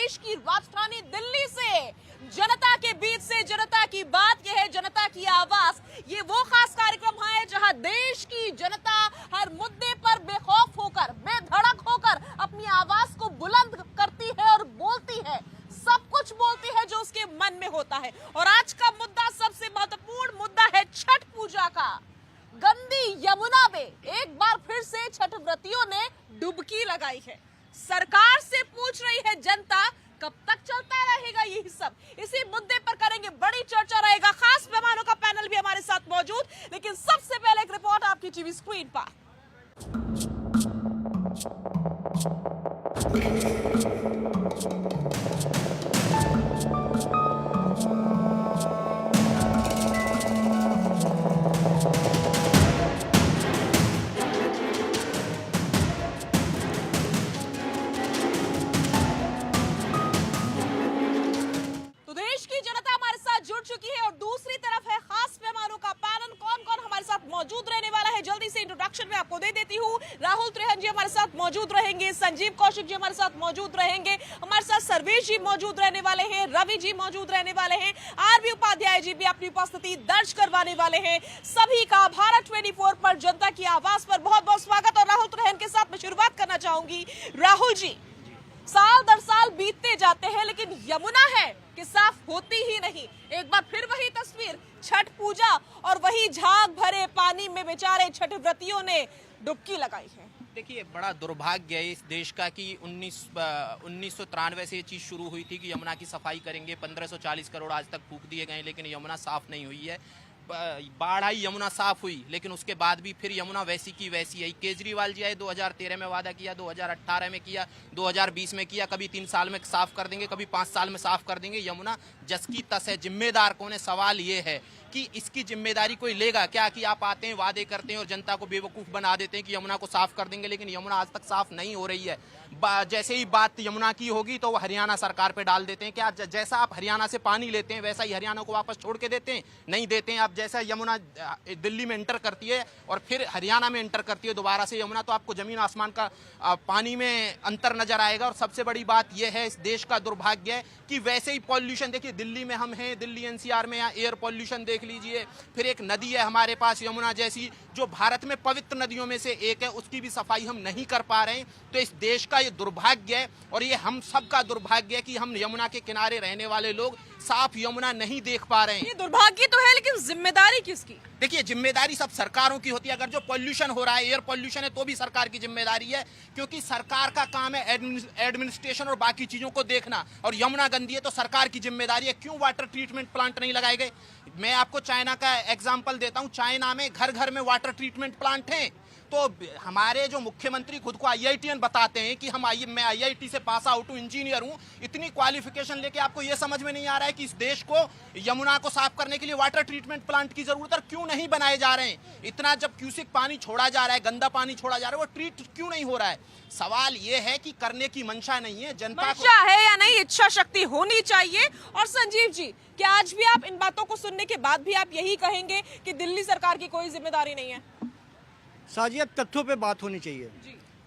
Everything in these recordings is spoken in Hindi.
देश की राजधानी दिल्ली से, जनता के बीच से, जनता की बात यह है, जनता की आवाज। ये वो खास कार्यक्रम है जहां देश की जनता हर मुद्दे पर बेखौफ होकर, बेधड़क होकर अपनी आवाज को बुलंद करती है और बोलती है, सब कुछ बोलती है जो उसके मन में होता है। और आज का मुद्दा, सबसे महत्वपूर्ण मुद्दा है छठ पूजा का। गंदी यमुना में एक बार फिर से छठ व्रतियों ने डुबकी लगाई है। सरकार से पूछ रही है जनता, कब तक चलता रहेगा यही सब? इसी मुद्दे पर करेंगे बड़ी चर्चा, रहेगा खास मेहमानों का पैनल भी हमारे साथ मौजूद। लेकिन सबसे पहले एक रिपोर्ट आपकी टीवी स्क्रीन पर। चुकी है और दूसरी तरफ है खास मेहमानों का पैनल। कौन कौन हमारे साथ मौजूद रहने वाला है, जल्दी से इंट्रोडक्शन में आपको दे देती हूँ। राहुल त्रिहन जी हमारे साथ मौजूद रहेंगे, संजीव कौशिक जी हमारे साथ मौजूद रहेंगे, हमारे साथ सर्वेश जी मौजूद रहने वाले हैं, रवि जी मौजूद रहने वाले हैं, आरबी उपाध्याय जी भी अपनी उपस्थिति दर्ज करवाने वाले हैं। सभी का भारत 24 पर, जनता की आवाज पर बहुत बहुत स्वागत। और राहुल त्रिहन के साथ मैं शुरुआत करना चाहूंगी। राहुल जी, साल दर साल बीतते जाते हैं लेकिन यमुना है कि साफ होती ही नहीं। एक बार फिर वही तस्वीर, छठ पूजा और वही झाग भरे पानी में बेचारे छठ व्रतियों ने डुबकी लगाई है। देखिए, बड़ा दुर्भाग्य है इस देश का कि 1993 से ये चीज़ शुरू हुई थी कि यमुना की सफाई करेंगे। 1540 करोड़ आज तक फूंक दिए गए लेकिन यमुना साफ नहीं हुई है। बाढ़ आई, यमुना साफ हुई, लेकिन उसके बाद भी फिर यमुना वैसी की वैसी है। केजरीवाल जी आए, 2013 में वादा किया, 2018 में किया, 2020 में किया, कभी 3 साल में साफ कर देंगे, कभी 5 साल में साफ कर देंगे। यमुना जस की तस है। जिम्मेदार कौन है? सवाल ये है कि इसकी जिम्मेदारी कोई लेगा क्या? कि आप आते हैं, वादे करते हैं और जनता को बेवकूफ़ बना देते हैं कि यमुना को साफ कर देंगे, लेकिन यमुना आज तक साफ नहीं हो रही है। जैसे ही बात यमुना की होगी तो वो हरियाणा सरकार पे डाल देते हैं। क्या जैसा आप हरियाणा से पानी लेते हैं वैसा ही हरियाणा को वापस छोड़ के देते हैं? नहीं देते हैं। आप जैसा यमुना दिल्ली में एंटर करती है और फिर हरियाणा में एंटर करती है दोबारा से यमुना, तो आपको जमीन आसमान का पानी में अंतर नजर आएगा। और सबसे बड़ी बात यह है, इस देश का दुर्भाग्य है कि वैसे ही पॉल्यूशन, देखिए दिल्ली में हम हैं, दिल्ली एनसीआर में, यहाँ एयर पॉल्यूशन देख लीजिए। फिर एक नदी है हमारे पास यमुना जैसी, जो भारत में पवित्र नदियों में से एक है, उसकी भी सफाई हम नहीं कर पा रहे हैं। तो इस देश का ये दुर्भाग्य है और ये हम सब का दुर्भाग्य है कि हम यमुना के किनारे रहने वाले लोग साफ यमुना नहीं देख पा रहे हैं। ये दुर्भाग्य तो है, लेकिन जिम्मेदारी किसकी? देखिए, जिम्मेदारी सब सरकारों की होती है। अगर जो पॉल्यूशन हो रहा है, एयर पॉल्यूशन है, तो भी सरकार की जिम्मेदारी है, क्योंकि सरकार का काम है एडमिनिस्ट्रेशन और बाकी चीजों को देखना। और यमुना गंदी है तो सरकार की जिम्मेदारी है। क्यों वाटर ट्रीटमेंट प्लांट नहीं लगाए गए? मैं आपको चाइना का एग्जाम्पल देता हूँ। चाइना में घर घर में वाटर ट्रीटमेंट प्लांट हैं। तो हमारे जो मुख्यमंत्री खुद को आईआईटीएन बताते हैं कि मैं आईआईटी से पास आउट हूँ, इंजीनियर हूँ, इतनी क्वालिफिकेशन लेके आपको ये समझ में नहीं आ रहा है कि इस देश को यमुना को साफ करने के लिए वाटर ट्रीटमेंट प्लांट की जरूरत है? क्यों नहीं बनाए जा रहे हैं? इतना जब क्यूसिक पानी छोड़ा जा रहा है, गंदा पानी छोड़ा जा रहा है, वो ट्रीट क्यों नहीं हो रहा है? सवाल ये है कि करने की मंशा नहीं है। जनता को है या नहीं, इच्छा शक्ति होनी चाहिए। और संजीव जी, क्या आज भी आप इन बातों को सुनने के बाद भी आप यही कहेंगे कि दिल्ली सरकार की कोई जिम्मेदारी नहीं है? साजिया, तथ्यों पे बात होनी चाहिए।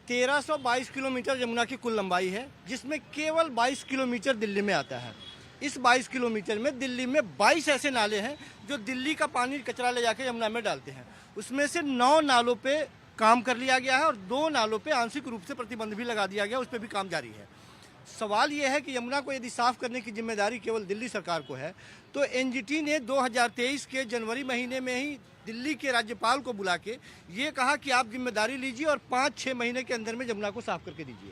1322 किलोमीटर यमुना की कुल लंबाई है, जिसमें केवल 22 किलोमीटर दिल्ली में आता है। इस 22 किलोमीटर में दिल्ली में 22 ऐसे नाले हैं जो दिल्ली का पानी कचरा ले जाके यमुना में डालते हैं। उसमें से 9 नालों पे काम कर लिया गया है और 2 नालों पे आंशिक रूप से प्रतिबंध भी लगा दिया गया, उस पर भी काम जारी है। सवाल यह है कि यमुना को यदि साफ करने की जिम्मेदारी केवल दिल्ली सरकार को है, तो एनजीटी ने 2023 के जनवरी महीने में ही दिल्ली के राज्यपाल को बुला के ये कहा कि आप जिम्मेदारी लीजिए और 5-6 महीने के अंदर में यमुना को साफ करके दीजिए।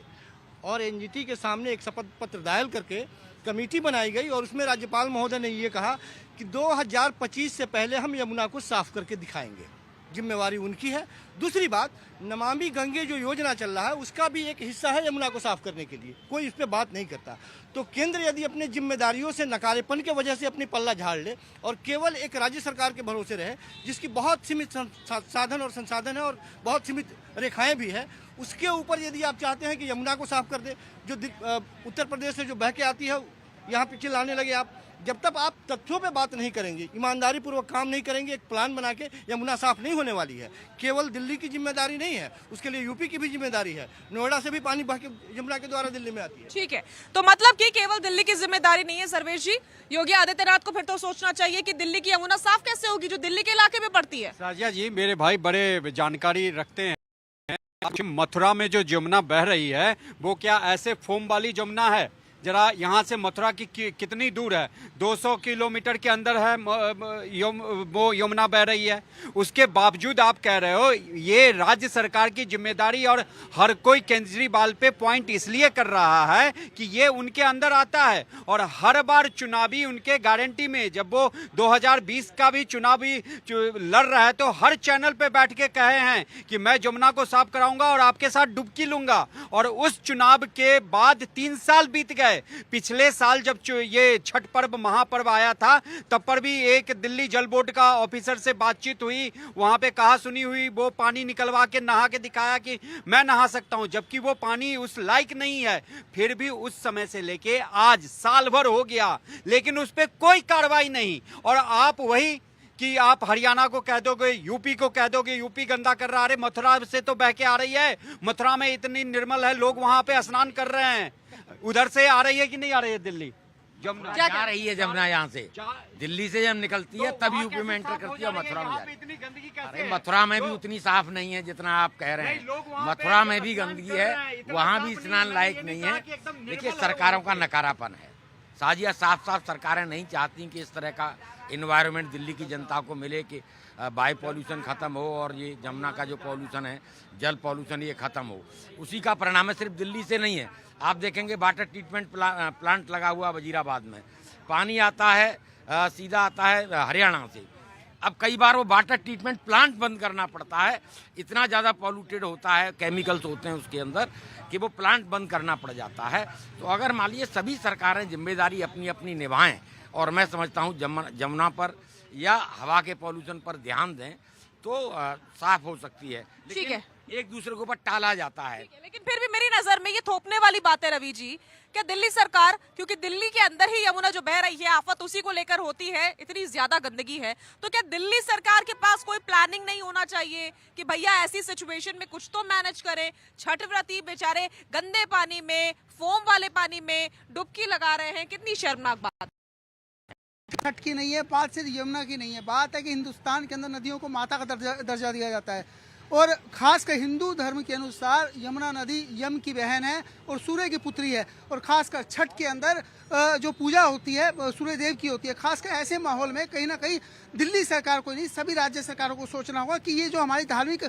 और एनजीटी के सामने एक शपथ पत्र दायर करके कमेटी बनाई गई और उसमें राज्यपाल महोदय ने ये कहा कि 2025 से पहले हम यमुना को साफ करके दिखाएंगे। जिम्मेवारी उनकी है। दूसरी बात, नमामि गंगे जो योजना चल रहा है उसका भी एक हिस्सा है यमुना को साफ करने के लिए, कोई इस पर बात नहीं करता। तो केंद्र यदि अपनी जिम्मेदारियों से नकारेपन के वजह से अपनी पल्ला झाड़ ले और केवल एक राज्य सरकार के भरोसे रहे, जिसकी बहुत सीमित साधन और संसाधन है और बहुत सीमित रेखाएं भी है, उसके ऊपर यदि आप चाहते हैं कि यमुना को साफ कर दे, जो उत्तर प्रदेश से जो बह के आती है यहाँ पे चिल्लाने लगे आप। जब तक आप तथ्यों पे बात नहीं करेंगे, ईमानदारी पूर्वक काम नहीं करेंगे, एक प्लान बना के यमुना साफ नहीं होने वाली है। केवल दिल्ली की जिम्मेदारी नहीं है, उसके लिए यूपी की भी जिम्मेदारी है। नोएडा से भी पानी बह के यमुना के द्वारा दिल्ली में आती है। ठीक है, तो मतलब कि केवल दिल्ली की जिम्मेदारी नहीं है सर्वेश जी, योगी आदित्यनाथ को फिर तो सोचना चाहिए कि दिल्ली की यमुना साफ कैसे होगी जो दिल्ली के इलाके में पड़ती है। साजिया जी, मेरे भाई बड़े जानकारी रखते हैं। मथुरा में जो यमुना बह रही है वो क्या ऐसे फोम वाली यमुना है? जरा यहाँ से मथुरा की कितनी दूर है? 200 किलोमीटर के अंदर है वो यमुना बह रही है। उसके बावजूद आप कह रहे हो ये राज्य सरकार की जिम्मेदारी, और हर कोई केजरीवाल पे पॉइंट इसलिए कर रहा है कि ये उनके अंदर आता है। और हर बार चुनावी उनके गारंटी में, जब वो 2020 का भी चुनावी लड़ रहा है तो हर चैनल पे बैठ के कहे हैं कि मैं यमुना को साफ कराऊंगा और आपके साथ डुबकी लूंगा। और उस चुनाव के बाद 3 साल बीत गए। पिछले साल जब ये छठ पर्व महापर्व आया था तब पर भी एक दिल्ली जल बोर्ड का ऑफिसर से बातचीत हुई, वहां पे कहा सुनी हुई, वो पानी निकलवा के नहा के दिखाया कि मैं नहा सकता हूं, जबकि वो पानी उस लायक नहीं है। फिर भी उस समय से लेके आज साल भर हो गया लेकिन उस पर कोई कार्रवाई नहीं। और आप वही कि आप हरियाणा को कह दोगे, यूपी को कह दोगे यूपी गंदा कर रहा है। अरे मथुरा से तो बह के आ रही है, मथुरा में इतनी निर्मल है, लोग वहां पे स्नान कर रहे हैं। उधर से आ रही है कि नहीं आ रही है दिल्ली जमुना? जा रही है जमुना यहाँ से, दिल्ली से जब निकलती है तब यूपी में एंटर करती है, मथुरा में जाती है। इतनी गंदगी कैसे? अरे मथुरा में भी उतनी साफ नहीं है जितना आप कह रहे हैं। मथुरा में भी गंदगी है, वहाँ भी स्नान लायक नहीं है। देखिए, सरकारों का नकारापन है साजिया। साफ साफ सरकारें नहीं चाहती कि इस तरह का इन्वायरमेंट दिल्ली की जनता को मिले कि वायु पॉल्यूशन खत्म हो और ये जमुना का जो पॉल्यूशन है, जल पॉल्यूशन, ये खत्म हो। उसी का परिणाम है, सिर्फ दिल्ली से नहीं है। आप देखेंगे वाटर ट्रीटमेंट प्लांट लगा हुआ वजीराबाद में, पानी आता है सीधा आता है हरियाणा से। अब कई बार वो वाटर ट्रीटमेंट प्लांट बंद करना पड़ता है, इतना ज़्यादा पॉल्यूटेड होता है, केमिकल्स होते हैं उसके अंदर कि वो प्लांट बंद करना पड़ जाता है। तो अगर मान लीजिए सभी सरकारें जिम्मेदारी अपनी अपनी निभाएं और मैं समझता हूँ जमुना पर या हवा के पॉल्यूशन पर ध्यान दें तो साफ हो सकती है। ठीक है, एक दूसरे के ऊपर टाला जाता है। लेकिन फिर भी मेरी नजर में ये थोपने वाली बात है रवि जी, क्या दिल्ली सरकार, क्योंकि दिल्ली के अंदर ही यमुना जो बह रही है आफत उसी को लेकर होती है, इतनी ज्यादा गंदगी है, तो क्या दिल्ली सरकार के पास कोई प्लानिंग नहीं होना चाहिए कि भैया ऐसी सिचुएशन में कुछ तो मैनेज करें? छठ व्रती बेचारे गंदे पानी में, फोम वाले पानी में डुबकी लगा रहे हैं, कितनी शर्मनाक बात। छठ की नहीं है बात, सिर्फ यमुना की नहीं है बात, है कि हिंदुस्तान के अंदर नदियों को माता का दर्जा दिया जाता है। और खासकर हिंदू धर्म के अनुसार यमुना नदी यम की बहन है और सूर्य की पुत्री है। और खासकर छठ के अंदर जो पूजा होती है सूर्य देव की होती है। खासकर ऐसे माहौल में कहीं ना कहीं दिल्ली सरकार को नहीं, सभी राज्य सरकारों को सोचना होगा कि ये जो हमारी धार्मिक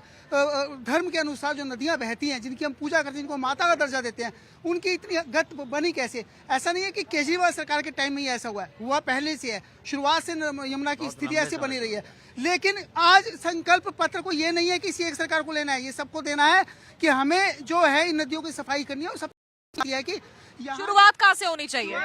धर्म के अनुसार जो नदियां बहती हैं, जिनकी हम पूजा करते हैं, जिनको माता का दर्जा देते हैं, उनकी इतनी गत बनी कैसे? ऐसा नहीं है कि केजरीवाल सरकार के टाइम में ही ऐसा हुआ पहले से है, शुरुआत से यमुना की स्थिति ऐसी बनी रही है। लेकिन आज संकल्प पत्र को ये नहीं है कि एक सरकार को लेना है, ये सबको देना है कि हमें जो है इन नदियों की सफाई करनी है। और सब है कि शुरुआत कहाँ से होनी चाहिए?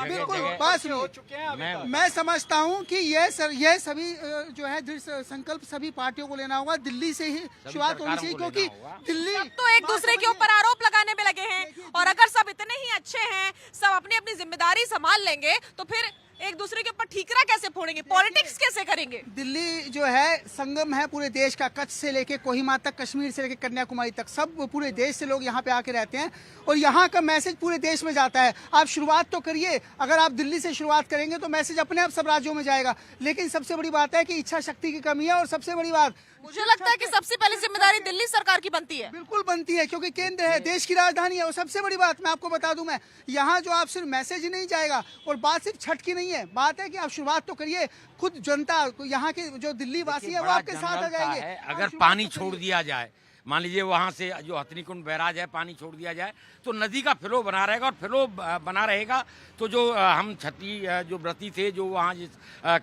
बिल्कुल बात हो चुके हैं। मैं समझता हूं कि ये सभी जो है दृढ़ संकल्प सभी पार्टियों को लेना होगा, दिल्ली से ही शुरुआत होनी चाहिए, क्योंकि दिल्ली तो एक दूसरे के ऊपर आरोप लगाने में लगे हैं। और अगर सब इतने ही अच्छे हैं, सब अपनी अपनी जिम्मेदारी संभाल लेंगे, तो फिर एक दूसरे के ऊपर ठीकरा कैसे फोड़ेंगे, पॉलिटिक्स कैसे करेंगे? दिल्ली जो है संगम है पूरे देश का, कच्छ से लेके कोहिमा तक, कश्मीर से लेके कन्याकुमारी तक, सब पूरे देश से लोग यहाँ पे आके रहते हैं और यहाँ का मैसेज पूरे देश में जाता है। आप शुरुआत तो करिए, अगर आप दिल्ली से शुरुआत करेंगे तो मैसेज अपने आप सब राज्यों में जाएगा। लेकिन सबसे बड़ी बात है कि इच्छा शक्ति की कमी है। और सबसे बड़ी बात, मुझे लगता है कि सबसे पहले जिम्मेदारी दिल्ली सरकार की बनती है। बिल्कुल बनती है, क्योंकि केंद्र है, देश की राजधानी है। और सबसे बड़ी बात मैं आपको बता दूं, मैं यहाँ जो आप सिर्फ मैसेज ही नहीं जाएगा, और बात सिर्फ छठ की नहीं है, बात है कि आप शुरुआत तो करिए, खुद जनता यहाँ के जो दिल्ली वासी है वो आपके साथ आ जाएंगे। अगर पानी छोड़ दिया जाए, मान लीजिए वहाँ से जो हथनीकुंड बैराज है, पानी छोड़ दिया जाए तो नदी का फ्लो बना रहेगा। और फ्लो बना रहेगा तो जो हम छठी जो व्रती थे, जो वहाँ जिस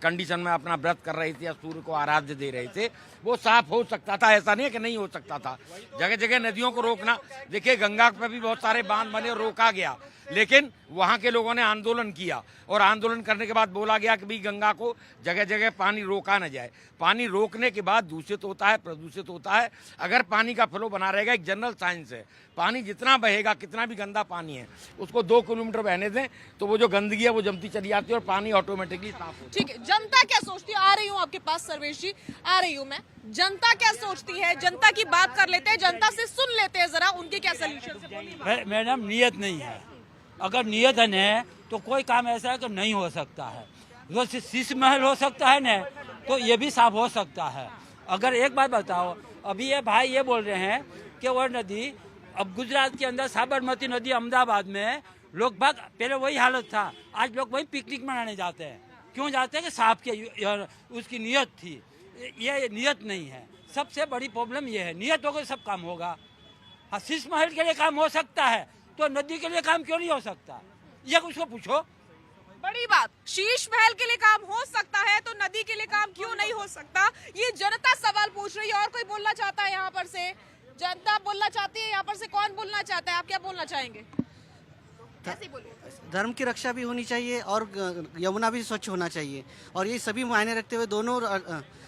कंडीशन में अपना व्रत कर रहे थे या सूर्य को आराध्य दे रहे थे, वो साफ हो सकता था। ऐसा नहीं है कि नहीं हो सकता था। जगह जगह नदियों को रोकना, देखिए गंगा पे भी बहुत सारे बांध बने और रोका गया। लेकिन वहाँ के लोगों ने आंदोलन किया और आंदोलन करने के बाद बोला गया कि भाई गंगा को जगह जगह पानी रोका न जाए। पानी रोकने के बाद दूषित होता है, प्रदूषित होता है। अगर पानी का फ्लो बना रहेगा, एक जनरल साइंस है, पानी जितना बहेगा, कितना भी गंदा पानी है, उसको 2 किलोमीटर बहने दें तो वो जो गंदगी है वो जमती चली जाती है और पानी ऑटोमेटिकली साफ होता है। ठीक है, जनता क्या सोचती है? आ रही हूँ आपके पास सर्वेश जी, आ रही हूँ मैं। जनता क्या सोचती है? जनता की बात कर लेते हैं, जनता से सुन लेते हैं जरा, उनके क्या सोल्यूशन है। मैडम नियत नहीं है, अगर नियत है न तो कोई काम ऐसा है कि नहीं हो सकता है। जो शीश महल हो सकता है न तो ये भी साफ हो सकता है। अगर एक बात बताओ, अभी ये भाई ये बोल रहे हैं कि वो नदी, अब गुजरात के अंदर साबरमती नदी अहमदाबाद में लोग बाग पहले वही हालत था, आज लोग वही पिकनिक मनाने जाते हैं। क्यों जाते हैं? कि साफ के उसकी नियत थी, ये नियत नहीं है। सबसे बड़ी प्रॉब्लम ये है, नियत होकर सब काम होगा। हाँ, शीश महल के लिए काम हो सकता है तो नदी के लिए काम क्यों नहीं हो सकता? ये उसको पूछो। बड़ी बात, शीश महल के लिए काम हो सकता है तो नदी के लिए काम क्यों नहीं हो सकता? ये जनता सवाल पूछ रही है। और कोई बोलना चाहता है यहाँ पर से? जनता बोलना चाहती है यहाँ पर से? कौन बोलना चाहता है? आप क्या बोलना चाहेंगे? ऐसे बोलिए। धर्म की रक्षा भी होनी चाहिए और यमुना भी स्वच्छ होना चाहिए, और ये सभी मायने रखते हुए दोनों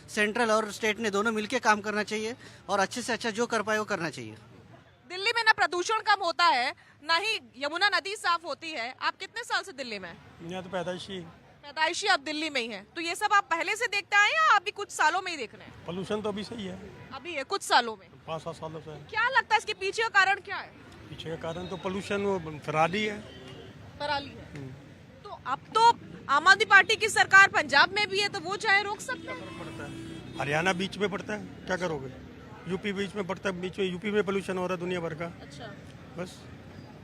सेंट्रल और स्टेट ने दोनों मिलकर काम करना चाहिए और अच्छे से अच्छा जो कर पाए वो करना चाहिए। दिल्ली में ना प्रदूषण कम होता है, ना ही यमुना नदी साफ होती है। आप कितने साल से दिल्ली में? मैं तो पैदाइशी आप दिल्ली में ही हैं, तो ये सब आप पहले से देखते आए या अभी कुछ सालों में ही देख रहे हैं? पोल्यूशन तो अभी सही है, अभी है कुछ सालों में। 5-7 सालों से। क्या लगता है इसके पीछे का कारण क्या है? पीछे का कारण तो पोल्यूशन, फरारी है। पराली है। तो अब तो आम आदमी पार्टी की सरकार पंजाब में भी है, तो वो चाहे रोक सकते हैं। हरियाणा बीच में पड़ता है, क्या करोगे? यूपी बीच में पड़ता है, बीच में यूपी में पोल्यूशन हो रहा है दुनिया भर का। अच्छा, बस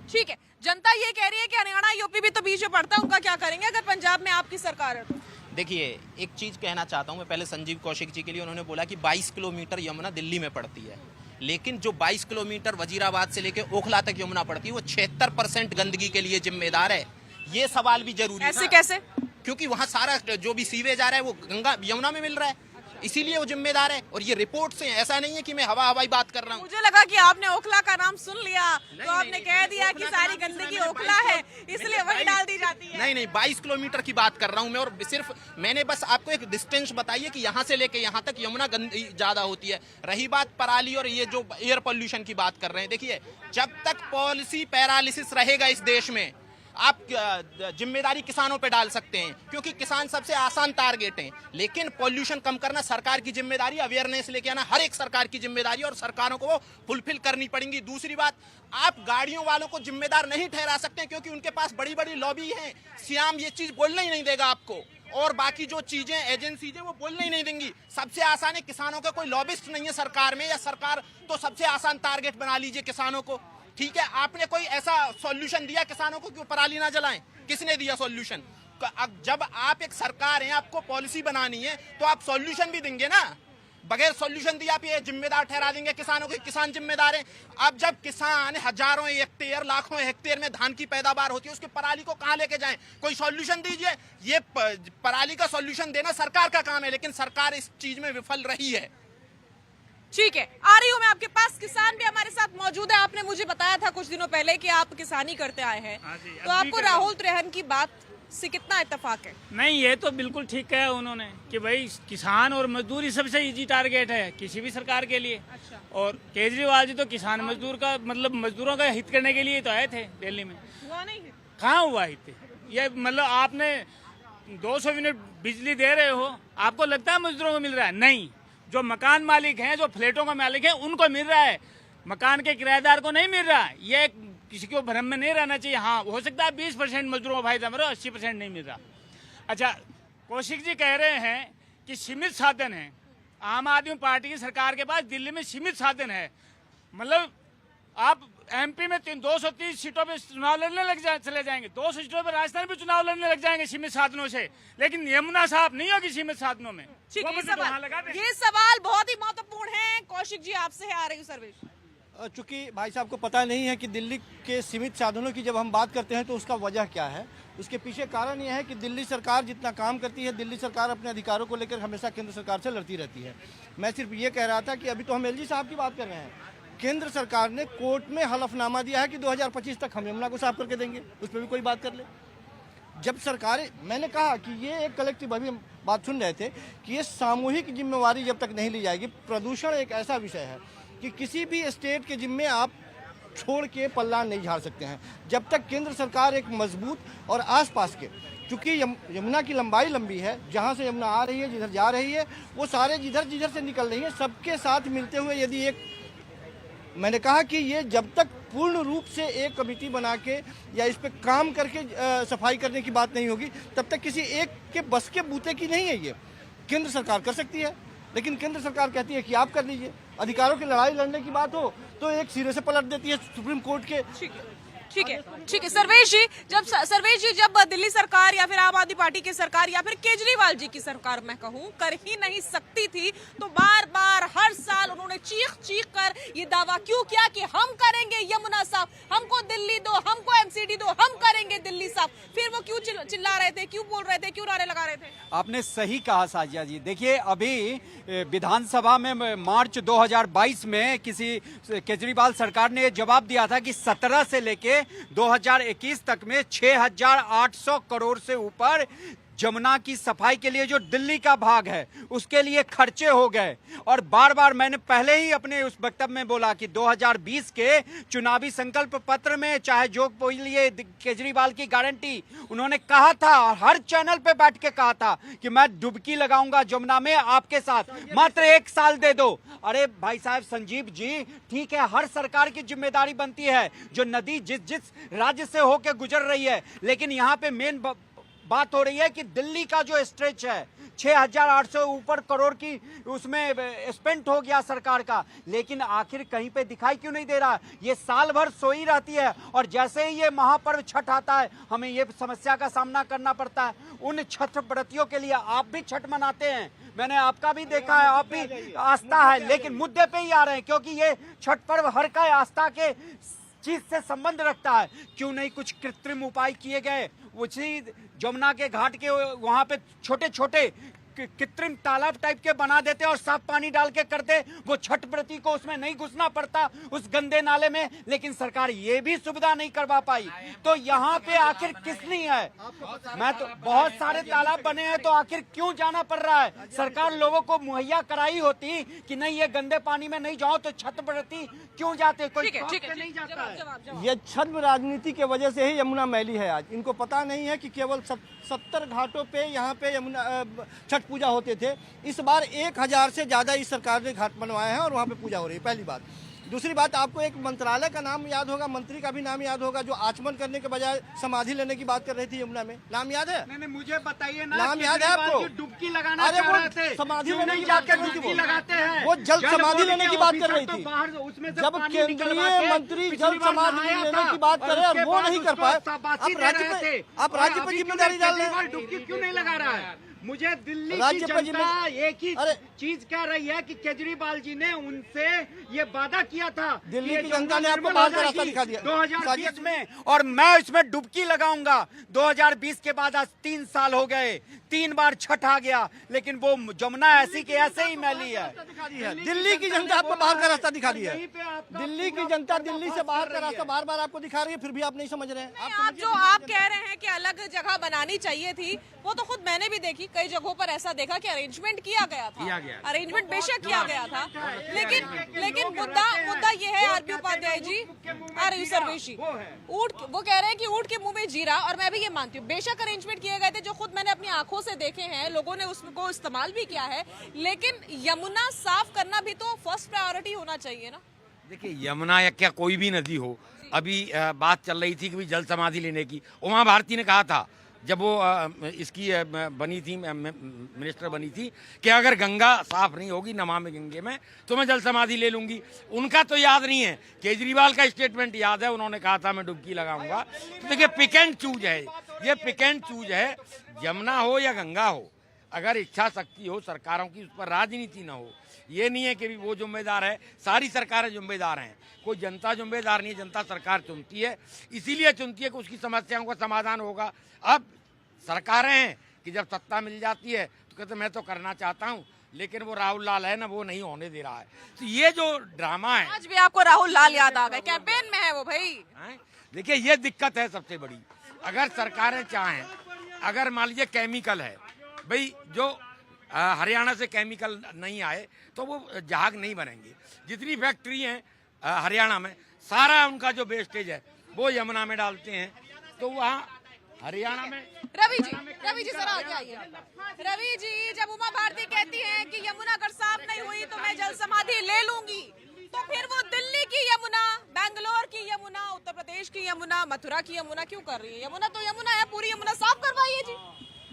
ठीक है। जनता ये कह रही है कि हरियाणा यूपी भी तो बीच में पड़ता है, उनका क्या करेंगे अगर पंजाब में आपकी सरकार है तो? देखिए, एक चीज़ कहना चाहता हूँ मैं पहले संजीव कौशिक जी के लिए। उन्होंने बोला कि 22 किलोमीटर यमुना दिल्ली में पड़ती है, लेकिन जो 22 किलोमीटर वजीराबाद से लेकर ओखला तक यमुना पड़ती है वो 76% गंदगी के लिए जिम्मेदार है। ये सवाल भी जरूरी है। ऐसे कैसे? क्योंकि वहाँ सारा जो भी सीवेज आ रहा है वो गंगा यमुना में मिल रहा है, इसीलिए वो जिम्मेदार है। और ये रिपोर्ट से, ऐसा नहीं है कि मैं हवाई बात कर रहा हूँ। मुझे लगा कि आपने ओखला का नाम सुन लिया तो आपने कह दिया कि सारी गंदगी ओखला है, इसलिए वही डाल दी जाती है। नहीं, 22 किलोमीटर की बात कर रहा हूँ मैं, और सिर्फ मैंने बस आपको एक डिस्टेंस बताई है कि यहाँ से लेके यहाँ तक यमुना गंदगी ज्यादा होती है। रही बात पराली और ये जो एयर पोल्यूशन की बात कर रहे हैं, देखिए जब तक पॉलिसी पैरालिसिस रहेगा इस देश में, आप जिम्मेदारी किसानों पे डाल सकते हैं क्योंकि किसान सबसे आसान टारगेट हैं, लेकिन पॉल्यूशन कम करना सरकार की जिम्मेदारी, अवेयरनेस लेके आना हर एक सरकार की जिम्मेदारी, और सरकारों को वो फुलफिल करनी पड़ेंगी। दूसरी बात, आप गाड़ियों वालों को जिम्मेदार नहीं ठहरा सकते क्योंकि उनके पास बड़ी बड़ी लॉबी है। श्याम ये चीज बोलने ही नहीं देगा आपको, और बाकी जो चीजें एजेंसीज हैं वो बोलने ही नहीं देंगी। सबसे आसान है, किसानों का कोई लॉबिस्ट नहीं है सरकार में, या सरकार तो सबसे आसान टारगेट बना लीजिए किसानों को। ठीक है, आपने कोई ऐसा सॉल्यूशन दिया किसानों को कि वो पराली ना जलाएं? किसने दिया सॉल्यूशन? जब आप एक सरकार हैं, आपको पॉलिसी बनानी है तो आप सॉल्यूशन भी देंगे ना। बगैर सॉल्यूशन दिए आप ये जिम्मेदार ठहरा देंगे किसानों को, किसान जिम्मेदार हैं। अब जब किसान हजारों हेक्टेयर, लाखों हेक्टेयर में धान की पैदावार होती है, उसकी पराली को कहाँ लेके जाएं? कोई सॉल्यूशन दीजिए। ये पराली का सॉल्यूशन देना सरकार का काम है, लेकिन सरकार इस चीज में विफल रही है। ठीक है, आ रही हूँ मैं आपके पास। किसान भी हमारे साथ मौजूद है। आपने मुझे बताया था कुछ दिनों पहले कि आप किसानी करते आए हैं, तो आपको राहुल त्रेहन की बात से कितना इत्तेफाक है? नहीं, ये तो बिल्कुल ठीक कहा उन्होंने कि भाई किसान और मजदूर ही सबसे इजी टारगेट है किसी भी सरकार के लिए। अच्छा। और केजरीवाल जी तो किसान मजदूर का मतलब मजदूरों का हित करने के लिए तो आए थे दिल्ली में। हुआ नहीं है? कहाँ हुआ हित? ये मतलब आपने 200 यूनिट बिजली दे रहे हो, आपको लगता है मजदूरों को मिल रहा है? नहीं, जो मकान मालिक हैं, जो फ्लैटों का मालिक है, उनको मिल रहा है, मकान के किराएदार को नहीं मिल रहा। ये किसी को भ्रम में नहीं रहना चाहिए। हाँ, हो सकता है 20% मजदूरों को फायदा मिल रहा, 80% नहीं मिल रहा। अच्छा, कौशिक जी कह रहे हैं कि सीमित साधन है, आम आदमी पार्टी की सरकार के पास दिल्ली में सीमित साधन है। मतलब आप एमपी में 230 सीटों पे चुनाव लड़ने चले जाएंगे, 200 सीटों पे राजस्थान में चुनाव लड़ने लग जाएंगे सीमित साधनों से, लेकिन यमुना साफ नहीं होगी सीमित साधनों में। ठीक है, ये सवाल बहुत ही महत्वपूर्ण है। कौशिक जी आपसे है, आ रही हूँ सर्वेश। चूंकि भाई साहब को पता नहीं है कि दिल्ली के सीमित साधनों की जब हम बात करते हैं तो उसका वजह क्या है। उसके पीछे कारण यह है कि दिल्ली सरकार जितना काम करती है, दिल्ली सरकार अपने अधिकारों को लेकर हमेशा केंद्र सरकार से लड़ती रहती है। मैं सिर्फ ये कह रहा था कि अभी तो हम एलजी साहब की बात कर रहे हैं, केंद्र सरकार ने कोर्ट में हलफनामा दिया है कि 2025 तक हम यमुना को साफ करके देंगे, उस पर भी कोई बात कर ले। जब सरकारें, मैंने कहा कि ये एक कलेक्टिव, अभी हम बात सुन रहे थे कि ये सामूहिक जिम्मेवारी जब तक नहीं ली जाएगी, प्रदूषण एक ऐसा विषय है कि किसी भी स्टेट के जिम्मे आप छोड़ के पल्ला नहीं झाड़ सकते हैं। जब तक केंद्र सरकार एक मजबूत और आसपास के, चूँकि यमुना की लंबाई लंबी है, जहाँ से यमुना आ रही है, जिधर जा रही है, वो सारे जिधर से निकल रही है, सबके साथ मिलते हुए यदि एक, मैंने कहा कि ये जब तक पूर्ण रूप से एक कमेटी बना के या इस पे काम करके सफाई करने की बात नहीं होगी, तब तक किसी एक के बस के बूते की नहीं है। ये केंद्र सरकार कर सकती है, लेकिन केंद्र सरकार कहती है कि आप कर लीजिए। अधिकारों की लड़ाई लड़ने की बात हो तो एक सिरे से पलट देती है सुप्रीम कोर्ट के। ठीक है सर्वेश जी, जब दिल्ली सरकार या फिर आम आदमी पार्टी की सरकार या फिर केजरीवाल जी की सरकार मैं कहूं कर ही नहीं सकती थी, तो बार बार हर साल उन्होंने चीख कर ये दावा क्यों किया कि हम करेंगे यमुना साफ, हमको दिल्ली दो, हमको एमसीडी दो, हम करेंगे दिल्ली साफ। फिर वो क्यों चिल्ला रहे थे, क्यों बोल रहे थे, क्यों नारे लगा रहे थे? आपने सही कहा साजिया जी। देखिए, अभी विधानसभा में मार्च 2022 में किसी केजरीवाल सरकार ने जवाब दिया था कि 17 से लेके 2021 तक में 6,800 करोड़ से ऊपर जमुना की सफाई के लिए जो दिल्ली का भाग है उसके लिए खर्चे हो गए। और बार बार मैंने पहले ही अपने उस वक्तव्य में बोला कि 2020 के चुनावी संकल्प पत्र में चाहे जो लिए केजरीवाल की गारंटी उन्होंने कहा था, और हर चैनल पे बैठ के कहा था कि मैं डुबकी लगाऊंगा जमुना में आपके साथ, मात्र 1 साल दे दो। अरे भाई साहब संजीव जी, ठीक है, हर सरकार की जिम्मेदारी बनती है जो नदी जिस राज्य से होकर गुजर रही है, लेकिन यहाँ पे मेन बात हो रही है कि दिल्ली का जो स्ट्रेच है 6,800 ऊपर करोड़ की उसमें स्पेंड हो गया सरकार का, लेकिन आखिर कहीं पे दिखाई क्यों नहीं दे रहा? ये साल भर सोई रहती है और जैसे ही ये महापर्व छठ आता है हमें ये समस्या का सामना करना पड़ता है। उन छठ व्रतियों के लिए आप भी छठ मनाते हैं, मैंने आपका भी देखा है, आप भी आस्था है, लेकिन मुद्दे पे ही आ रहे हैं क्योंकि ये छठ पर्व हर का आस्था के चीज से संबंध रखता है। क्यों नहीं कुछ कृत्रिम उपाय किए गए? उसी जमुना के घाट के वहां पे छोटे छोटे कृत्रिम तालाब टाइप के बना देते और साफ पानी डाल के करते, वो छठ व्रती को उसमें नहीं घुसना पड़ता उस गंदे नाले में, लेकिन सरकार ये भी सुविधा नहीं करवा पाई। तो यहाँ पे आखिर किसनी है? मैं तो बहुत सारे तालाब बने हैं तो आखिर क्यों जाना पड़ रहा है? सरकार लोगों को मुहैया कराई होती कि नहीं ये गंदे पानी में नहीं जाओ तो छठ व्रती क्यों जाते? कोई नहीं जाता है। ये छद्म राजनीति के वजह से ही यमुना मैली है। आज इनको पता नहीं है कि केवल 70 घाटों पे यहाँ पे यमुना छठ पूजा होते थे, इस बार 1000 से ज्यादा इस सरकार ने घाट बनवाए हैं और वहाँ पे पूजा हो रही है। पहली बात। दूसरी बात, आपको एक मंत्रालय का नाम याद होगा, मंत्री का भी नाम याद होगा, जो आचमन करने के बजाय समाधि लेने की बात कर रही थी यमुना में। नाम याद है? नहीं, मुझे बताइए ना, नाम याद है आपको? डुबकी लगाना अरे वो समाधि लेने की बात कर रही थी, वो जल समाधि लेने की बात कर रही थी। जब केंद्रीय मंत्री जल समाधि लेने की बात करे और वो नहीं कर पाए, आप राज्य पर जिम्मेदारी डाल रहे हैं। डुबकी क्यों नहीं लगा रहा है? मुझे दिल्ली की राज्य पर जनता एक ही चीज कह रही है कि केजरीवाल जी ने उनसे ये वादा किया था, दिल्ली की जनता ने आपको बाहर का रास्ता दिखा दिया 2020 में, और मैं इसमें डुबकी लगाऊंगा। 2020 के बाद आज 3 साल हो गए, 3 बार छठ आ गया, लेकिन वो जमुना ऐसी के ऐसे ही मैली है। दिल्ली की जनता आपको बाहर का रास्ता दिखा दिया है। दिल्ली की जनता दिल्ली से बाहर का रास्ता बार बार आपको दिखा रही है, फिर भी आप नहीं समझ रहे हैं। आप जो आप कह रहे हैं कि अलग जगह बनानी चाहिए थी, वो तो खुद मैंने भी देखी, कई जगहों पर ऐसा देखा कि अरेंजमेंट किया गया था, अरेंजमेंट बेशक किया गया था, लेकिन मुद्दा ये है आरपी उपाध्याय जी, अरे सर्वेश जी, वो कह रहे हैं कि ऊंट के मुंह में जीरा, और मैं भी ये मानती हूँ, बेशक अरेंजमेंट किए गए थे जो खुद मैंने अपनी आंखों से देखे हैं, लोगों ने उसको इस्तेमाल भी किया है, लेकिन यमुना साफ करना भी तो फर्स्ट प्रायोरिटी होना चाहिए ना। देखिए, यमुना या क्या कोई भी नदी हो, अभी बात चल रही थी कि जल समाधि लेने की। उमा भारती ने कहा था जब वो इसकी बनी थी, मिनिस्टर बनी थी, कि अगर गंगा साफ नहीं होगी नमामि गंगे में तो मैं जल समाधि ले लूंगी। उनका तो याद नहीं है, केजरीवाल का स्टेटमेंट याद है, उन्होंने कहा था मैं डुबकी लगाऊंगा। तो देखिए, पिक एंड चूज है ये, पिक एंड चूज है। यमुना हो या गंगा हो, अगर इच्छा शक्ति हो सरकारों की, उस पर राजनीति ना हो। ये नहीं है कि वो जिम्मेदार है, सारी सरकारें जिम्मेदार हैं, कोई जनता जिम्मेदार नहीं है। जनता सरकार चुनती है, इसीलिए चुनती है कि उसकी समस्याओं का समाधान होगा। अब सरकारें हैं कि जब सत्ता मिल जाती है तो कहते मैं तो करना चाहता हूँ, लेकिन वो राहुल लाल है ना, वो नहीं होने दे रहा है। तो ये जो ड्रामा है, आज भी आपको राहुल लाल याद आ गए, कैंपेन में है वो भाई। देखिए ये दिक्कत है सबसे बड़ी। अगर सरकारें चाहें, अगर मान लीजिए केमिकल है भाई, जो हरियाणा से केमिकल नहीं आए तो वो जहाज नहीं बनेंगे। जितनी फैक्ट्री हैं हरियाणा में, सारा उनका जो वेस्टेज है वो यमुना में डालते हैं। तो वहाँ हरियाणा में रवि जी जरा आगे आइए। रवि जी, जब उमा भारती कहती हैं कि यमुना अगर साफ नहीं हुई तो मैं जल समाधि ले लूंगी, तो फिर वो दिल्ली की यमुना, बेंगलोर की यमुना, उत्तर प्रदेश की यमुना, मथुरा की यमुना क्यों कर रही है? यमुना तो यमुना है, पूरी यमुना साफ करवाइए जी।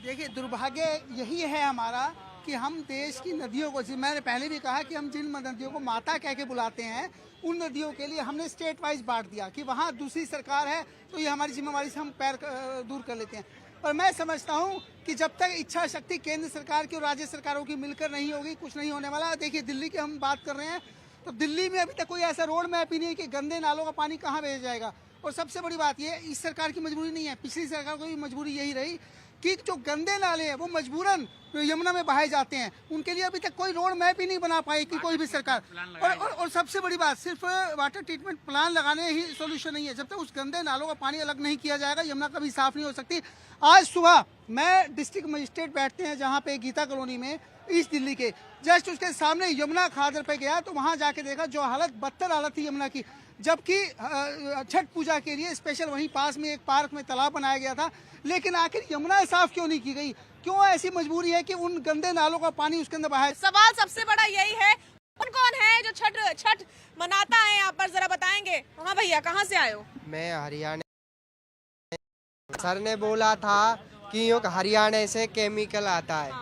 देखिए, दुर्भाग्य यही है हमारा कि हम देश की नदियों को, मैंने पहले भी कहा कि हम जिन नदियों को माता कह के बुलाते हैं, उन नदियों के लिए हमने स्टेट वाइज बांट दिया कि वहाँ दूसरी सरकार है तो ये हमारी जिम्मेवारी से हम पैर दूर कर लेते हैं। पर मैं समझता हूँ कि जब तक इच्छा शक्ति केंद्र सरकार की और राज्य सरकारों की मिलकर नहीं होगी, कुछ नहीं होने वाला। देखिए, दिल्ली की हम बात कर रहे हैं तो दिल्ली में अभी तक कोई ऐसा रोड मैप ही नहीं है कि गंदे नालों का पानी कहाँ भेजा जाएगा। और सबसे बड़ी बात ये, इस सरकार की मजबूरी नहीं है, पिछली सरकार को भी मजबूरी यही रही कि जो गंदे नाले हैं वो मजबूरन यमुना में बहाए जाते हैं। उनके लिए अभी तक कोई रोड मैप ही नहीं बना पाई कि कोई भी सरकार। और सबसे बड़ी बात, सिर्फ वाटर ट्रीटमेंट प्लान लगाने ही सोल्यूशन नहीं है। जब तक उस गंदे नालों का पानी अलग नहीं किया जाएगा, यमुना कभी साफ नहीं हो सकती। आज सुबह मैं डिस्ट्रिक्ट मजिस्ट्रेट बैठते हैं जहाँ पे गीता कॉलोनी में, ईस्ट दिल्ली के, जस्ट उसके सामने यमुना खादर पे गया तो वहाँ जाके देखा जो हालत, बदतर हालत थी यमुना की। जबकि छठ पूजा के लिए स्पेशल वहीं पास में एक पार्क में तालाब बनाया गया था, लेकिन आखिर यमुना साफ क्यों नहीं की गई? क्यों ऐसी मजबूरी है कि उन गंदे नालों का पानी उसके अंदर बहाए? सवाल सबसे बड़ा यही है, कौन है जो छठ मनाता है यहाँ पर, जरा बताएंगे? हाँ भैया, कहाँ से आए हो? मैं हरियाणा। सर ने बोला था कि हरियाणा से केमिकल आता है।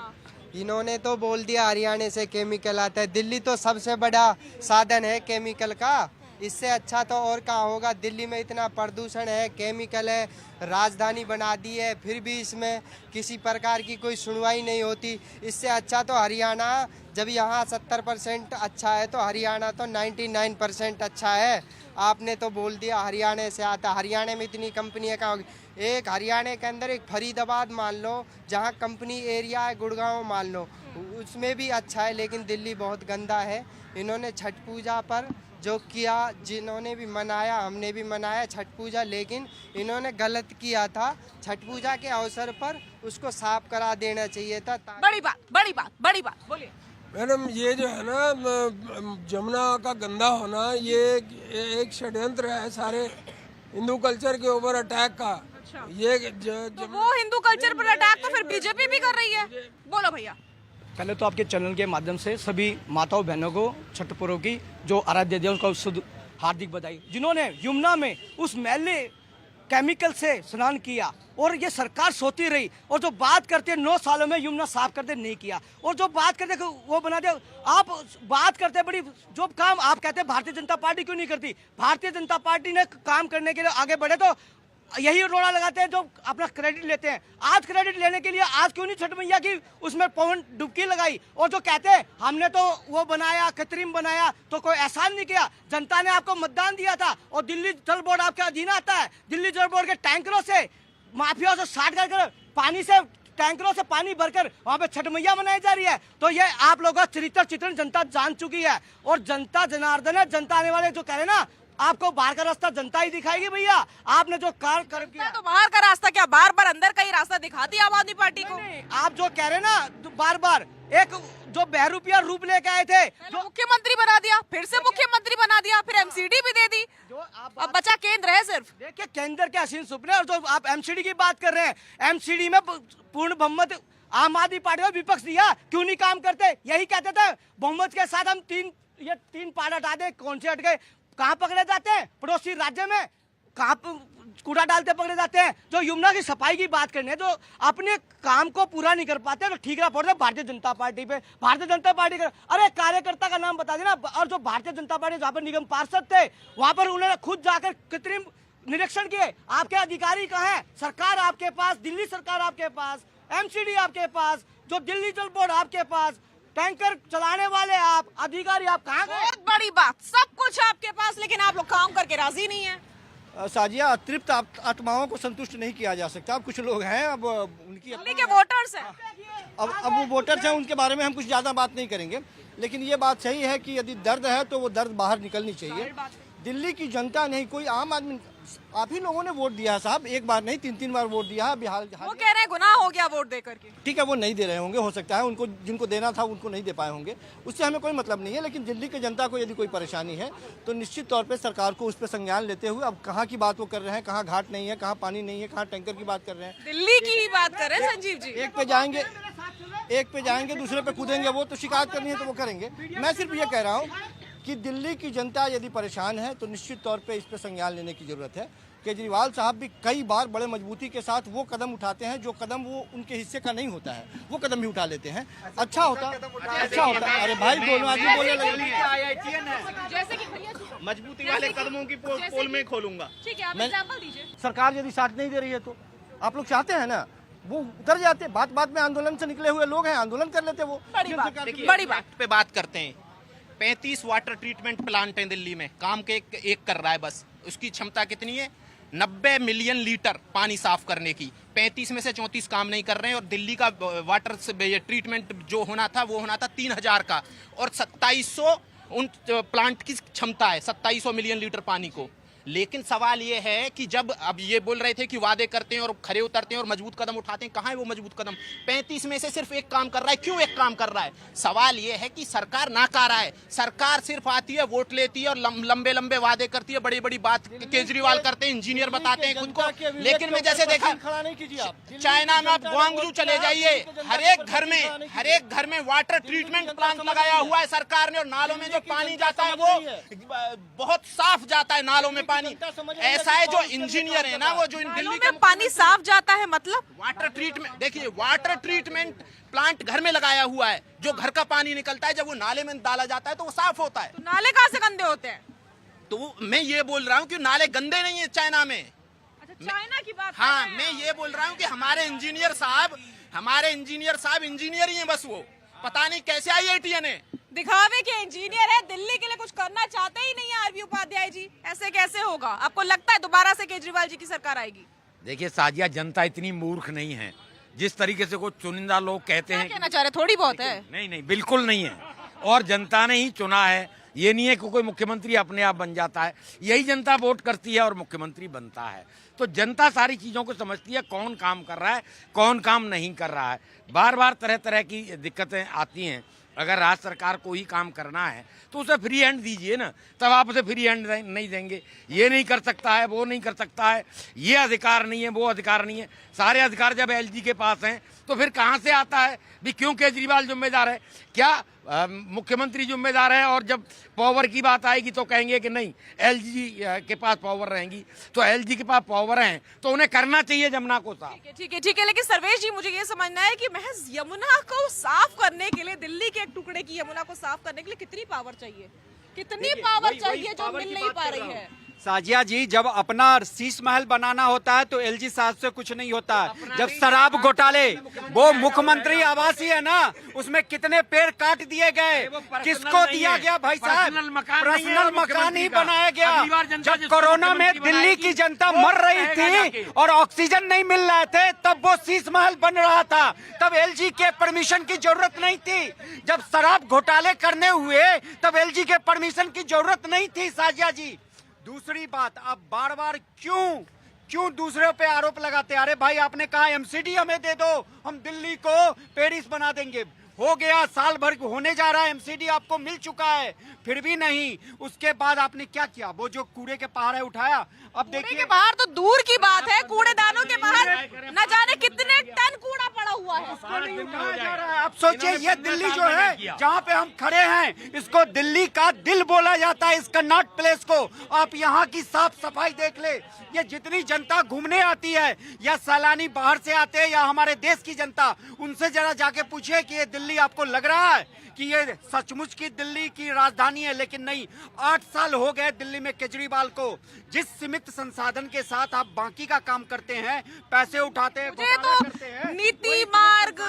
इन्होंने तो बोल दिया हरियाणा से केमिकल आता है। दिल्ली तो सबसे बड़ा साधन है केमिकल का, इससे अच्छा तो और कहाँ होगा। दिल्ली में इतना प्रदूषण है, केमिकल है, राजधानी बना दी है, फिर भी इसमें किसी प्रकार की कोई सुनवाई नहीं होती। इससे अच्छा तो हरियाणा, जब यहाँ 70% अच्छा है तो हरियाणा तो 99% अच्छा है। आपने तो बोल दिया हरियाणा से आता। हरियाणा में इतनी कंपनियाँ कहाँ होगी? एक हरियाणा के अंदर एक फरीदाबाद मान लो, जहाँ कंपनी एरिया है, गुड़गांव मान लो, उसमें भी अच्छा है। लेकिन दिल्ली बहुत गंदा है। इन्होंने छठ पूजा पर जो किया, जिन्होंने भी मनाया, हमने भी मनाया छठ पूजा, लेकिन इन्होंने गलत किया था। छठ पूजा के अवसर पर उसको साफ करा देना चाहिए था। बड़ी बात बोलिए मैडम। ये जो है ना, जमुना का गंदा होना, ये एक षड्यंत्र है सारे हिंदू कल्चर के ऊपर अटैक का। अच्छा। ये तो वो हिंदु कल्चर पर अटैक तो फिर बीजेपी भी कर रही है। बोलो भैया। पहले तो आपके चैनल के माध्यम से सभी माताओं बहनों को छठ पर्व की जो आराध्य देव उनको शुद्ध हार्दिक बधाई, जिन्होंने यमुना में उस मैले केमिकल से स्नान किया और ये सरकार सोती रही। और जो बात करते 9 सालों में यमुना साफ करते नहीं किया, और जो बात करते वो बना दिया। आप बात करते बड़ी, जो काम आप कहते भारतीय जनता पार्टी क्यों नहीं करती? भारतीय जनता पार्टी ने काम करने के लिए आगे बढ़े तो यही रोड़ा लगाते हैं जो अपना क्रेडिट लेते हैं। आज क्रेडिट लेने के लिए आज क्यों नहीं छठ मैया की उसमें पवन डुबकी लगाई? और जो कहते हैं हमने तो वो बनाया, कृत्रिम बनाया, तो कोई एहसान नहीं किया। जनता ने आपको मतदान दिया था और दिल्ली जल बोर्ड आपके अधीन आता है। दिल्ली जल बोर्ड के टैंकरों से, माफिया से साठ कर पानी से, टैंकरों से पानी भरकर वहाँ पे छठ मैया मनाई जा रही है। तो ये आप लोगों का चरित्र चित्रण जनता जान चुकी है। और जनता जनार्दन है। जनता आने वाले जो कह रहे ना, आपको बाहर का रास्ता जनता ही दिखाएगी भैया। आपने जो कार्य कर किया, तो बाहर का रास्ता क्या, बार बार अंदर का ही रास्ता दिखाती है आम आदमी पार्टी को। आप जो कह रहे ना बार बार, एक जो बहरूपिया रूप लेके आए थे, जो मुख्यमंत्री बना दिया, फिर से मुख्यमंत्री बना दिया, फिर एमसीडी भी दे दी, अब बचा केंद्र है सिर्फ। देखिए, केंद्र के हसीन सुपने। और जो आप एमसीडी की बात कर रहे हैं, एमसीडी में पूर्ण बहुमत आम आदमी पार्टी को विपक्ष दिया, क्यों नहीं काम करते? यही कहते थे बहुमत के साथ हम तीन पार्ट हटा दे। कौन से हट गए? कहाँ पकड़े जाते हैं? पड़ोसी राज्य में कहाँ कूड़ा डालते पकड़े जाते हैं। जो यमुना की सफाई की बात करने, जो अपने काम को पूरा नहीं कर पाते तो ठीकरा पड़ते भारतीय जनता पार्टी पे। भारतीय जनता पार्टी का अरे कार्यकर्ता का नाम बता देना। और जो भारतीय जनता पार्टी जहाँ पर निगम पार्षद थे, वहां पर उन्होंने खुद जाकर कृत्रिम निरीक्षण किए। आपके अधिकारी कहाँ है? सरकार आपके पास, दिल्ली सरकार आपके पास, एमसीडी आपके पास, जो दिल्ली जल बोर्ड आपके पास, टैंकर चलाने वाले आप, अधिकारी आप कहाँ गए? बहुत बड़ी बात, सब कुछ आपके पास, लेकिन आप लोग काम करके राजी नहीं है। साजिया, अतृप्त आत्माओं को संतुष्ट नहीं किया जा सकता। अब कुछ लोग हैं, अब उनकी दिल्ली के वोटर्स हैं। अब वो वोटर्स हैं, उनके बारे में हम कुछ ज़्यादा बात नहीं करेंगे, लेकिन ये बात सही है कि यदि दर्द है तो वो दर्द बाहर निकलनी चाहिए। दिल्ली की जनता नहीं, कोई आम आदमी, आप ही लोगों ने वोट दिया है साहब, एक बार नहीं 3-3 बार वोट दिया है। बिहार वो कह रहे हैं गुनाह हो गया वोट दे करके। ठीक है, वो नहीं दे रहे होंगे, हो सकता है उनको जिनको देना था उनको नहीं दे पाए होंगे, उससे हमें कोई मतलब नहीं है। लेकिन दिल्ली की जनता को यदि कोई परेशानी है तो निश्चित तौर पे सरकार को उस पर संज्ञान लेते हुए, अब कहाँ की बात वो कर रहे हैं, कहाँ घाट नहीं है, कहाँ पानी नहीं है, कहाँ टैंकर की बात कर रहे हैं, दिल्ली की ही बात कर रहे हैं संजीव जी। एक पे जाएंगे दूसरे पे कूदेंगे, वो तो शिकायत करनी है तो वो करेंगे। मैं सिर्फ ये कह रहा हूँ कि दिल्ली की जनता यदि परेशान है तो निश्चित तौर पे इस पर संज्ञान लेने की जरूरत है। केजरीवाल साहब भी कई बार बड़े मजबूती के साथ वो कदम उठाते हैं जो कदम वो उनके हिस्से का नहीं होता है, वो कदम भी उठा लेते हैं। अच्छा होता। अरे भाई, दोनों आदमी बोलने लगे। जैसे कि भैया मजबूती वाले कदमों की पोल में खोलूंगा। ठीक है, आप एग्जांपल दीजिए। सरकार यदि साथ नहीं दे रही है तो आप लोग चाहते हैं ना वो उतर जाते। बात में आंदोलन से निकले हुए लोग हैं, आंदोलन कर लेते वो। बड़ी बात पे बात करते हैं। 35 वाटर ट्रीटमेंट प्लांट हैं दिल्ली में, काम के एक कर रहा है बस। उसकी क्षमता कितनी है? 90 मिलियन लीटर पानी साफ करने की। 35 में से 34 काम नहीं कर रहे हैं। और दिल्ली का वाटर ट्रीटमेंट जो होना था वो होना था 3000 का, और 2700 उन प्लांट की क्षमता है, 2700 मिलियन लीटर पानी को। लेकिन सवाल ये है कि जब अब ये बोल रहे थे कि वादे करते हैं और खरे उतरते हैं और मजबूत कदम उठाते हैं, कहाँ है वो मजबूत कदम? 35 में से सिर्फ एक काम कर रहा है। क्यों एक काम कर रहा है? सवाल ये है कि सरकार नाकारा है। सरकार सिर्फ आती है, वोट लेती है और लंबे लंबे वादे करती है, बड़ी बड़ी बात केजरीवाल करते हैं, इंजीनियर बताते हैं खुद को। लेकिन मैं जैसे देखा चाइना में, आप ग्वांगजू चले जाइए, हर एक घर में वाटर ट्रीटमेंट प्लांट लगाया हुआ है सरकार ने, और नालों में जो पानी जाता है वो बहुत साफ जाता है नालों में पानी। ऐसा है जो इंजीनियर है ना, वो जो दिल्ली में पानी साफ जाता है, मतलब वाटर ट्रीटमेंट, देखिए वाटर ट्रीटमेंट प्लांट घर में लगाया हुआ है। जो घर का पानी निकलता है जब वो नाले में डाला जाता है तो वो साफ होता है। तो नाले कहाँ से गंदे होते हैं? तो मैं ये बोल रहा हूँ कि नाले गंदे नहीं है चाइना में। अच्छा, चाइना की बात। हाँ, मैं ये बोल रहा हूँ कि हमारे इंजीनियर साहब इंजीनियर ही है बस। वो पता नहीं कैसे IITian है, दिखावे के इंजीनियर है, दिल्ली के लिए कुछ करना चाहते ही नहीं है। आरबी उपाध्याय जी, ऐसे कैसे होगा? आपको लगता है दोबारा से केजरीवाल जी की सरकार आएगी? देखिए साजिया, जनता इतनी मूर्ख नहीं है जिस तरीके से कुछ चुनिंदा लोग कहते हैं। कहना चाह रहे थोड़ी बहुत है। नहीं, बिल्कुल नहीं है। और जनता ने ही चुना है, ये नहीं है कि कोई मुख्यमंत्री अपने आप बन जाता है। यही जनता वोट करती है और मुख्यमंत्री बनता है। तो जनता सारी चीजों को समझती है, कौन काम कर रहा है, कौन काम नहीं कर रहा है। बार बार तरह तरह की दिक्कतें आती हैं। अगर राज्य सरकार को ही काम करना है तो उसे फ्री हैंड दीजिए ना, तब आप उसे फ्री हैंड नहीं देंगे। ये नहीं कर सकता है, वो नहीं कर सकता है, ये अधिकार नहीं है, वो अधिकार नहीं है। सारे अधिकार जब LG के पास हैं तो फिर कहाँ से आता है भी? क्यों केजरीवाल जिम्मेदार है? क्या मुख्यमंत्री जिम्मेदार है? और जब पावर की बात आएगी तो कहेंगे कि नहीं LG के पास पावर रहेंगी। तो LG के पास पावर हैं तो उन्हें करना चाहिए जमुना को साफ। ठीक है। लेकिन सर्वेश जी, मुझे ये समझना है कि महज यमुना को साफ करने के लिए, दिल्ली के एक टुकड़े की यमुना को साफ करने के लिए कितनी पावर चाहिए? कितनी पावर चाहिए जो मिल नहीं पा रही है? साजिया जी, जब अपना शीश महल बनाना होता है तो LG साहब से कुछ नहीं होता है। जब शराब घोटाले, वो मुख्यमंत्री आवास ही है ना, उसमें कितने पेड़ काट दिए गए, किसको दिया गया भाई साहब? पर्सनल मकान ही बनाया गया। जब कोरोना में दिल्ली की जनता मर रही थी और ऑक्सीजन नहीं मिल रहे थे, तब वो शीश महल बन रहा था। तब LG के परमिशन की जरूरत नहीं थी। जब शराब घोटाले करने हुए तब LG के परमिशन की जरूरत नहीं थी साजिया जी। दूसरी बात, आप बार बार क्यों दूसरे पे आरोप लगाते? अरे भाई, आपने कहा MCD हमें दे दो, हम दिल्ली को पेरिस बना देंगे। हो गया, साल भर होने जा रहा है, MCD आपको मिल चुका है, फिर भी नहीं। उसके बाद आपने क्या किया? वो जो कूड़े के पहाड़ है उठाया। अब देखिए, के बाहर तो दूर की बात है, कूड़ेदानों के बाहर न जाने कितने टन कूड़ा पड़ा हुआ है। उसको नहीं उठाया जा रहा है। अब सोचिए, ये दिल्ली जो है जहाँ पे हम खड़े हैं, इसको दिल्ली का दिल बोला जाता है, इस कनॉट प्लेस को। आप यहाँ की साफ सफाई देख ले। ये जितनी जनता घूमने आती है, या सैलानी बाहर से आते हैं, या हमारे देश की जनता, उनसे जरा जाके पूछिए कि ये दिल्ली आपको लग रहा है कि ये सचमुच की दिल्ली की राजधानी है? लेकिन नहीं। 8 साल हो गए दिल्ली में केजरीवाल को। जिस सीमित संसाधन के साथ आप बाकी का काम करते हैं, पैसे उठाते हैं, नीति मार्ग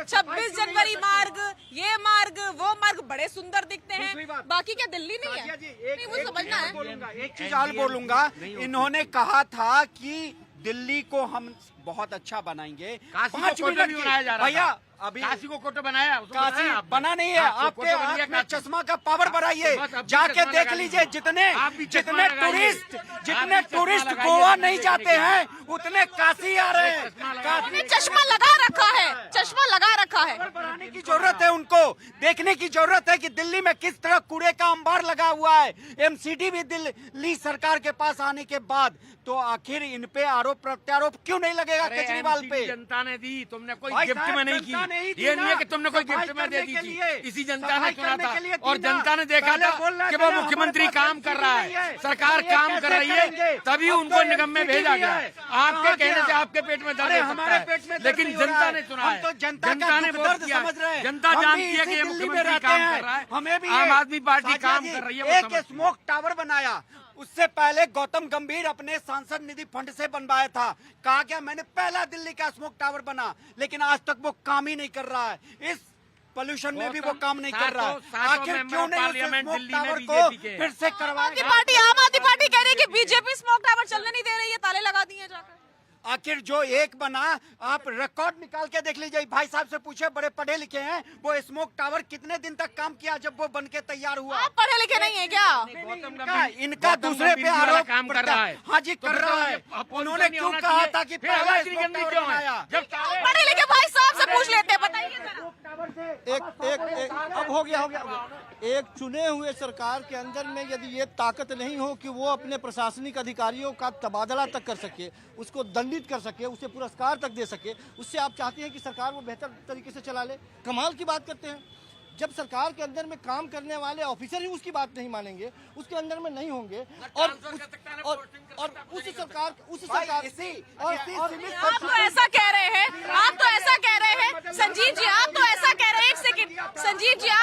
26 जनवरी मार्ग, ये मार्ग, वो मार्ग बड़े सुंदर दिखते हैं। बाकी क्या दिल्ली नहीं है? नहीं, वो समझना है। एक चीज और बोलूंगा, इन्होंने कहा था कि दिल्ली को हम बहुत अच्छा बनाएंगे। काशी को 5 कोटो मिनट भी की- बनाया जा रहा भैया था। अभी काशी को कोटो बनाया, उसको काशी बनाया आपने? बना नहीं है। आपको आपके कोटो बन गया आंख में काशी। चश्मा का पावर बढ़ाइए, बस अब भी जाके चश्मा देख लगा लीजिए लीजिए। जितने आप भी चश्मा जितने लगाइए। टूरिस्ट आप जितने भी चश्मा टूरिस्ट लगाइए, गोवा दिल्ली नहीं देखने जाते के लिए। हैं उतने काशी आ रहे हैं। उन्होंने चश्मा लगा रखा है, चश्मा लगा रखा है। बढ़ाने की जरूरत है, उनको देखने की जरूरत है कि दिल्ली में किस तरह कूड़े का अंबार लगा हुआ है। एमसीडी भी दिल्ली सरकार के पास आने के बाद, तो आखिर इन पे आरोप प्रत्यारोप क्यों नहीं लगेगा अरे केजरीवाल पे? MCD जनता ने दी, तुमने कोई भाई गिफ्ट साहब, में नहीं जनता ने ही की। दी ये ना। नहीं है कि तुमने कोई सफाई गिफ्ट में दे करने दी के थी, लिए, इसी जनता ने सफाई चुना करने था। के लिए और दी ना। जनता ने देखा पहले था बोल रहा कि था वो ना, मुख्यमंत्री हमारे पास काम कर रहा MCD नहीं है, है। सरकार तो ये काम कर कैसे रही है, करेंगे? तभी अब उनको तो निगम में MCD भेजा भी गया। है। आपके कहाँ कहने गया? से आपके पेट में दर्द अरे हो सकता हमारे है, पेट में दर्द लेकिन नहीं हो रहा जनता है। ने चुना हम है। तो जनता जनता का ने दुख वोट दर्द किया समझ रहे है। हैं। जनता हम भी जानती है इसी कि ये दिल्ली में मुख्यमंत्री रहते काम हैं। कर रहा है, हमें भी आम ये- आदमी पार्टी साजिया काम जी, कर रही है, वो एक समझती है। स्मोक टावर बनाया, उससे पहले गौतम गंभीर अपने सांसद निधि फंड से बनवाया था। कहा क्या मैंने पहला दिल्ली का स्मोक टावर बना, लेकिन आज तक वो काम ही नहीं कर रहा है। इस पोल्यूशन में भी वो काम नहीं कर रहा है। आखिर क्यों नहीं उस स्मोक टावर को फिर से करवाया? आम आदमी पार्टी कह रही है कि बीजेपी स्मोक टावर चलने नहीं दे रही है, ताले लगा दिए हैं जाकर। आखिर जो एक बना, आप रिकॉर्ड निकाल के देख लीजिए। भाई साहब से पूछे, बड़े पढ़े लिखे हैं, वो स्मोक टावर कितने दिन तक काम किया जब वो बन के तैयार हुआ? आप पढ़े लिखे नहीं है क्या? इनका दूसरे पे आरोप काम कर रहा है। हाँ जी, कर रहा है। उन्होंने क्यों कहा था कि पहला स्मोक टावर बनाया? पढ़े लिखे भाई साहब से पूछ लेते हैं, बताइए जरा। एक अब हो गया। एक चुने हुए सरकार के अंदर में यदि ये ताकत नहीं हो कि वो अपने प्रशासनिक अधिकारियों का तबादला तक कर सके, उसको दंडित कर सके, उसे पुरस्कार तक दे सके, उससे आप चाहते हैं कि सरकार वो बेहतर तरीके से चला ले? कमाल की बात करते हैं। जब सरकार के अंदर में काम करने वाले ऑफिसर ही उसकी बात नहीं मानेंगे, उसके अंदर में नहीं होंगे, और उस सरकार आप तो ऐसा कह रहे हैं, संजीव जी, आप तो ऐसा कह रहे हैं, एक सेकंड संजीव जी, आप